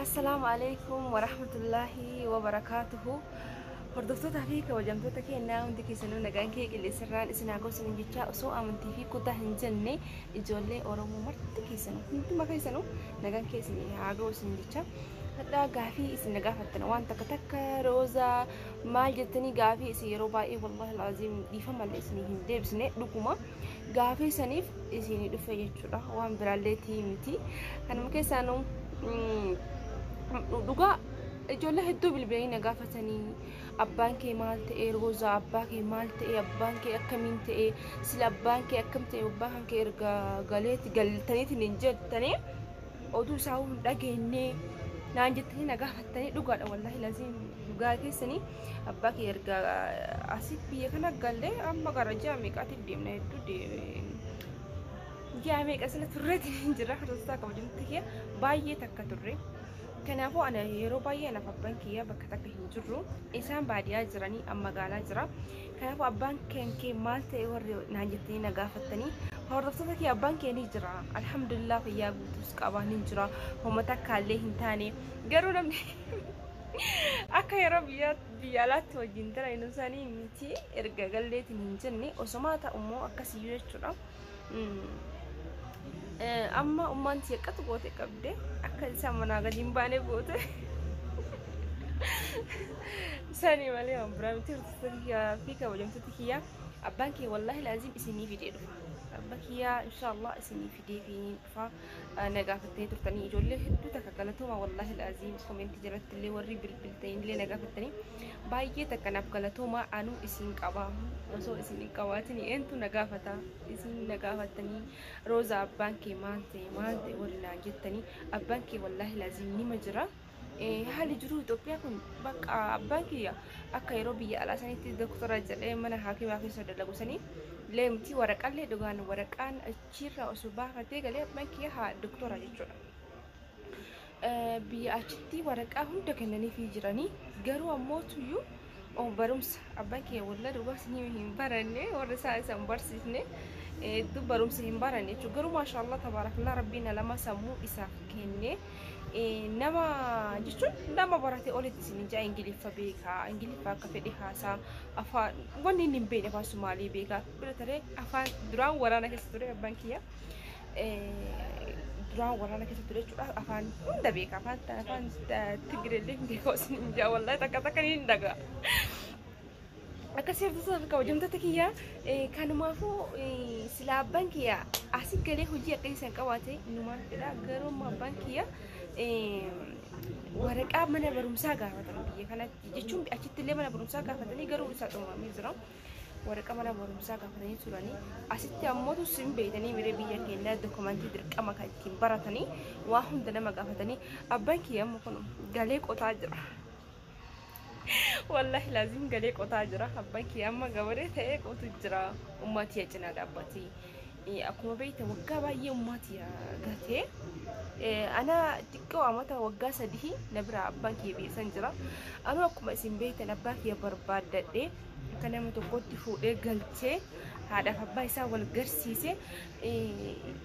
السلام عليكم ورحمة الله وبركاته. هردفتوتا فيك وجمتوتا كينا وندكي سنو نغان كيك اللي سران اسناغو سنن جيتشا اسو امنتي في كوتا هنجنني اجولي اورمو مرتكي سنو كنت ما كاي سنو نغان كي سني هاغو سنن جيتشا هدا غافي اسن غافتنا وان تكتك روزا ما جتني غافي اسي رباي والله العظيم ديفم الله اسني هندي بسني دكوما غافي سنيف اسني دفه جيتشا وان برالتي متي كان مكي سانو dhugaa ijoollee hedduu bilbilanii gaafatanii abbaan kee maal ta'e roza abbaa kee maal ta'e abbaan kee akkamiin ta'e sila abbaan kee akkam ta'e abbaan kee erga galeetti galtaniitiin hin jettanii oduu isaa hin dhageenye naan jettanii na gaafatanii dhugaadha wallahi laziin dhugaa keessanii abbaa kee erga asii biyya kana galee amma gara ji'a meeqaatiif deemna hedduu ji'a meeqa sila turreetiin hin jira hir'istaa kabajamtti kee baay'ee takka turre. Kanaafuu ana yeroo baay'ee naaf abbaan kiyya bakka takka hin jirru isaan baadiyyaa jiranii amma magaalaa jira. Kanaafuu abbaan kee maal ta'e warri naan jettanii na gaafatanii hordoftoota kee abbaan kee ni jira alhamdulillah fayyaa guutuus qabaan hin jira homaa takkaallee hin taane garuu namni akka yeroo biyya alaatti wajjin tara inni isaanii miti erga galleetiin hin jenne osoma ta'ummoo akkasiyyuu jechuudha. Amma ummaan tiyaqqatu goote qabde akka isa manaa gadi hin baane goote sani malee ambraa miti hir'istuu fi kabajamtoota kiyyaa abbaan kee wallahi laazim isinii fidee dhufa abbaa kiyyaa inshallah isinii fidee fi dhufa na gaafattanii turtanii ijoollee hedduu takka galatooma wallahi laazim komentii jalatti illee warri bilbiltanii illee na gaafattanii baay'ee takka naaf galatooma anuu isin qaba osoo isin hin qabaatin eentu na gaafata isin na gaafatanii roza abbaan kee maal ta'e warri naan jettanii abbaan kee wallahi laazim nima jira. Hali jiru Itoophiyaa kun bakka abbaan kiyya akka yeroo biyya alaa sanitti doktora jedhee mana haakimaa keessa dalagu sanii leemtii waraqaallee dhugaan waraqaan achirraa osoo baafatee galee abbaan kiyya haa doktora jechuudha. Biyya achitti waraqaa hunda kennaniifii jiranii garuu ammoo tuyyuu barumsa abbaan kiyya walla dhugaas ni hin baranne warra isaa hin barsiifne hedduu barumsa hin baranne jechuudha. Garuu maashaallah tabaarakallah rabbiin lama sammuu isaaf kenne. Nama jechuun nama barate olitti isin jaa ingiliffa beekaa ingiliffa akka fedhe haasaa afaan wanni inni hin beekne afaan Sumaalii beekaa bira taree afaan duraan waraana keessa ture abbaan kiyya duraan waraana keessa ture jechuudha afaan hunda beekaa afaan Tigreellee hin beekaa isin jaa wallahi takka ni hin dhagaa. Akkasii hordoftoota kabajamtoota kiyyaa kanumaafuu sila abbaan kiyya asii galee hojii akka isaan qabaate numaan fedha garuu abbaan kiyya waraqaa mana barumsaa gaafatan biyya kanatti jechuun achitti illee mana barumsaa gaafatanii garuu isaa xumuramee jira waraqaa mana barumsaa gaafatanii turanii asitti ammoo sin beeytanii miree biyya keenyaa dokumentii dirqama kan ittiin baratanii waa hunda nama gaafatanii abbaan kiyya ammoo kun galee qotaa jira. Wallahi lazim galee qotaa jira abbaan kiyya amma gabaree ta'ee qotu jira ummati cinaa dhaabbatee akkuma beeyta waggaa baay'ee ummati gatee ana xiqqoo amata waggaa 3 na bira abbaan kiyya beesan jira anu akkuma isin beeytan abbaa kiyya barbaaddadhee akka nama tokkotti fuudhee galchee haadhaaf abbaa isaa wal garsiise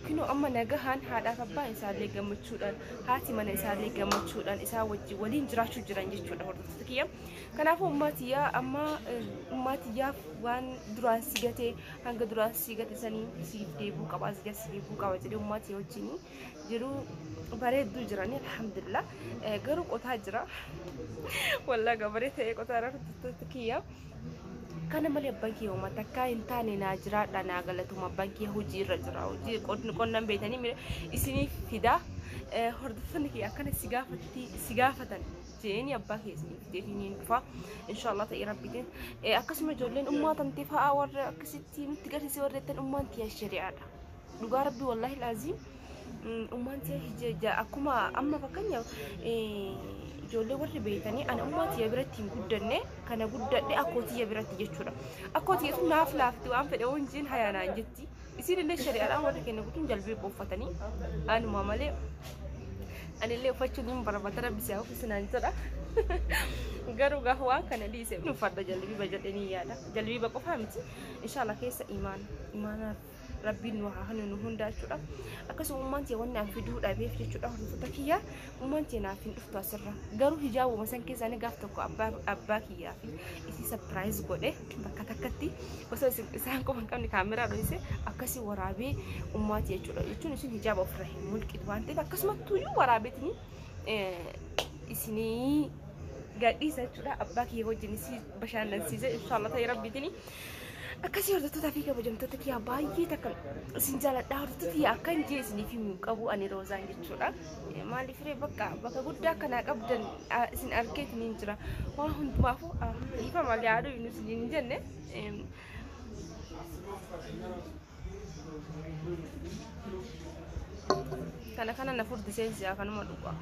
kinu amma nagahaan haadhaaf abbaa isaallee gammachuudhaan haati mana isaallee gammachuudhaan isaa wajjin waliin jiraachuu jiran jechuudha hordoftoota kiyya. Kanaafuu ummaatiyyaa amma ummaatiyyaaf waan duraan sigatee hanga duraan sigate sanii siif deebuu qaba siif deebuu qaba jedhee ummaatiyyaa wajjin jiru bareedduu jiranii alhamdulillah garuu qotaa jira wallahi gabaree ta'ee qotaa hordoftoota kiyya. Kana malee abbaan kiyya uumaa takka hin taane naa jiraadha naa galatuma abbaan kiyya hojii irra jira hojii qonnaan beeytanii isiniif fidaa hordoftoonni kiyya akkana si gaafatan jeeni abbaa kiyya isiniif fideetiin dhufa inshallah ta'e rabbitiin akkasuma ijoolleen ummaa tamtee fa'aa warra akkasitti nutti garsiisee warreettan ummaan tiyya shari'aadha dhugaa rabbi wallahi laazim ummaan tiyya akkuma amma fakkeenyaaf ijoollee warri beeytanii ana ummaatiyya biratti hin guddanne kana guddadhe akkootiyya biratti jechuudha. Akkootiyyatu naaf laafti waan fedhe wonjiin hayaanaan jetti isin illee shari'aadhaan warri kenna guutuun jalbii booffatanii anuma malee anillee uffachuun hin barbaada rabbi haa uffisnaan jedha. Garuu gaafa waan kana dhiisee nu farda jalbiiba jedhanii yaada jalbiiba qofaa miti inshallah keessa imaanaaf rabbiin nu haa nu hundaa jechuudha akkasuma ummanti wanna fiduu dhabeef jechuudha hordoftoota kiyya ummanti naaf hin dhuftu asirra garuu hijaabuma san keessaa gaaf tokko abbaa kiyyaa fi isi surprise godhe bakka takkatti osoo isaan qofa hin qabne kaameraa dho'ise akkasii waraabee ummaati jechuudha jechuun isin hijaaba ofirra hin mulqitu waan ta'eef akkasumattuyyuu waraabeetini isinii gadhiisa jechuudha abbaa kiyya wajjin isi bashannansiise inshallah ta'e rabbiitini akkasii hordoftoota fi kabajamtoota kiyya baay'ee takka isin jaaladha hordoftoota kiyya akka hin jeesnii fi qabu ani roozaan jechuudha maaliif bakka guddaa akkanaa qabdan isin argeetiniin jira waan hundumaafu ifa malee yaaduu inni isin hin jenne kana na furdiseen siyaa kanuma dhugaa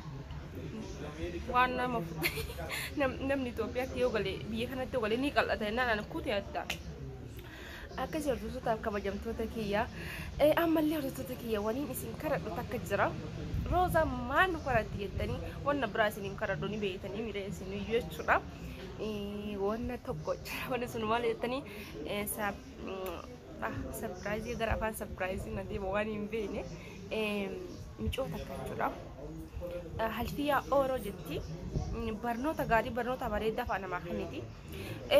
waan nama namni Itoophiyaatti yoo galee biyya kanatti yoo galee ni qal'ata jennaan kuutu yaadda akkasii hordoftoota kabajamtoota kiyya ammallee hordoftoota kiyya waniin isin karadhu takka jira rooza maal nu karatti jettanii wanna biraa isin karadhu ni beeytanii miidha isin jechuudha wanna tokko jira wanna sun maal jettanii surprise gara afaan surprise na deema waan hin beekne micoo takka jechuudha halfiyaa ooroo jetti barnoota gaarii barnoota bareedaa fa'a namaa kenniti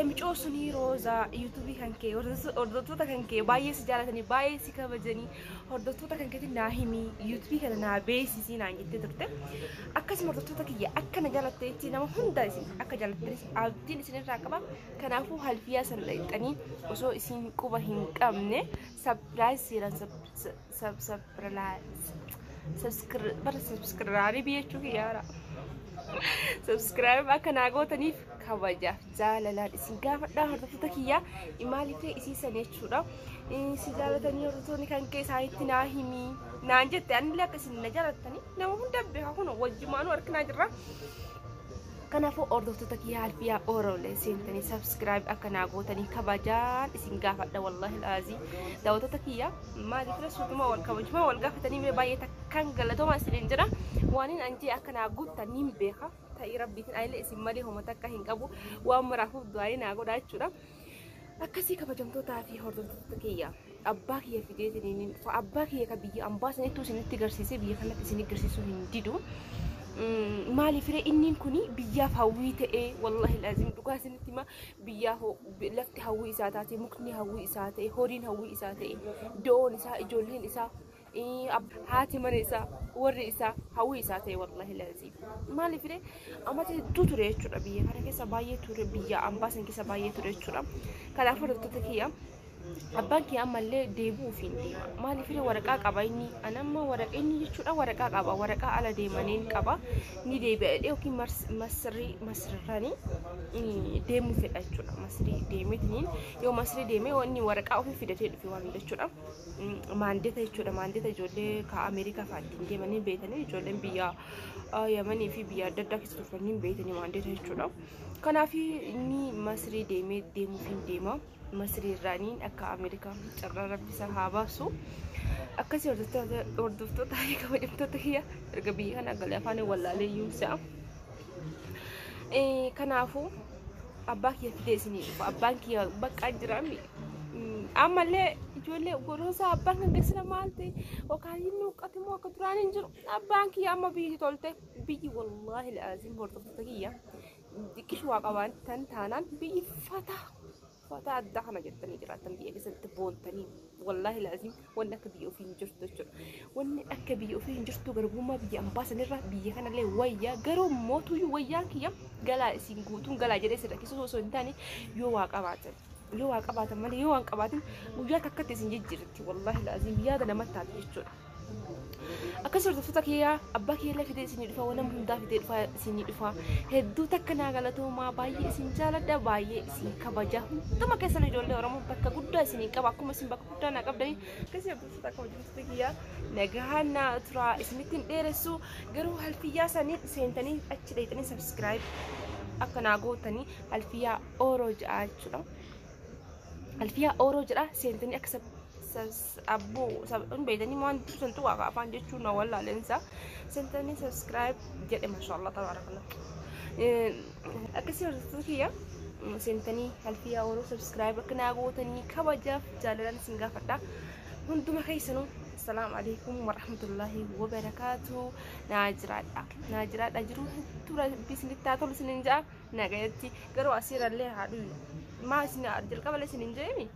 micoo sunii rooza yuutuubii kan kee hordoftoota kan kee baay'ee si jaalatanii baay'ee si kabajanii hordoftoota kan keetiin naa himii yuutuubii kana naa beeksisii naan jettee turte akkasuma hordoftoota kiyya akka na jaalatteetti nama hunda isin akka jaalattenis abdiin isinirraa qaba kanaafuu halfiyaa sana dhaqxanii osoo isin quba hin qabne surprise seeran subscribe biyachuu kiyyaara subscribe akka naagotaniif kabajaaf jaalalaan isin gaafadhaa hordoftoota kiyyaa maaliifee isiisan jechuudha si jaalatanii hordoftoonni kan keessaanitti naa himii naan jette anillee akka isin na jaalattanii nama hunda beekaa kun wajjumaanuu harkinaa jirra kanaafuu hordoftoota kiyyaa halfiyaa ooroolee seentanii subscribe akka naagotanii kabajaan isin gaafadha wallahi laazii daawwattoota kiyyaa maaliifee suutuma wal kabajuma wal gaafatanii mee baay'ee takkaan galatooma isin jira waanin anjee akka naaguuttaniin beeka ta'ii rabbiitiin ayilee isin malee homata akka hin qabu waan maraafuuf du'aayi naa godhaa jechuudha akkasii kabajamtootaa fi hordoftoota kiyya abbaa kiyya fideetiniin abbaa kiyya ka biyya ambaasaniitu isinitti agarsiisee biyya kanatti isin agarsiisuu hin didu maaliif inni kuni biyyaaf hawwii ta'ee wallahi laazim dhugaa isinitti ma biyyaaf lafti hawwii isaa taate mukni hawwii isaa ta'e horiin hawwii isaa ta'e doon isaa ijoolleen isaa haati mana isaa warri isaa hawwii isaa ta'e wallahi laazim maaliif amata hedduu ture jechuudha biyya kana keessa baay'ee ture biyya ambaasan keessa baay'ee ture jechuudha kanaaf hordoftoota kiyya abbaan kiyya ammallee deebuuf hin deema maaliif waraqaa qaba inni anamma waraqaa inni jechuudha waraqaa qaba waraqaa ala deemaniin qaba ni deebi'ee yookiin masrirranii deemuu fedha jechuudha masrii deemetiniin yoo masrii deemee inni waraqaa ofii fidatee dhufe waan jechuudha maandeeta jechuudha maandeeta ijoollee ka Ameerikaa fa'aatiin deemanii beekanii ijoolleen biyya Yamanii fi biyya adda addaa keessa turanii beekanii maandeeta jechuudha kanaaf inni masrii deemuuf hin deema masrii irraaniin akka Ameerikaa carraa rabbisa haa baasu akkasii hordoftoota kabajamtoota kiyya erga biyya kana galee afaan wallaalee yuusaa kanaafuu abbaa kiyya fidee isinii dhufa abbaan kiyya bakka jiraami ammallee ijoollee goroosa abbaan kan keessana maal ta'e yookaan inni uqqate moo akka duraan hin jiru abbaan kiyya amma biyyi tolte biyyi wallaahi laazim hordoftoota kiyya diqqishuu waa qabaatan taanaan biyyi fata adda kana jettanii jiraatan biyya keessatti boontanii wallahi laazim wanni akka biyya ofii hin jirtu jechuudha wanni akka biyya ofii hin jirtu garbummaa biyya ambaasanirra biyya kanallee wayyaa garuu mootuyyuu wayyaan kiyya galaa isin guutuun galaa jedhee sirra keessa osoo hin taane yoo waa qabaatan malee yoo waan qabaatin guyyaa takkatti isin jijjiirti wallahi laazim yaada namatti taate jechuudha akkasii hordoftoota kiyyaa abbaa kiyya fidee isinii dhufa waan hundaa fidee dhufa isinii dhufa hedduu takka naa galatoomaa baay'ee isin jaaladha baay'ee isin kabaja hunduma keessan ijoollee Oromoo bakka guddaa isinii qaba akkuma isin bakka guddaa naa qabdanii akkasii hordoftoota kabajamtoota kiyyaa nagaan naa tura isinitti hin dheeressu garuu halfiyyaa sanii seentanii achi dheeyxanii subscribe akka naa gootanii halfiyyaa ooroo jedha jechuudha halfiyyaa ooroo jedha seentanii akka abbo sabun beedanii waan tusantu waa afaan jechuun na walla lensa sentanii subscribe jedhe mashallah tabarakallah akkasii hordoftoota kiyya sentanii halfiyaa ooroo subscribe akka naa gootanii kabajaaf jaalalaan isin gaafadha هندو مخيسنو السلام عليكم ورحمة الله وبركاته. ناجرات أجرو ترى بسنة تاتو سننجا ناقيتي قروا أسير اللي هادو ما سنة أرجل قبل سننجا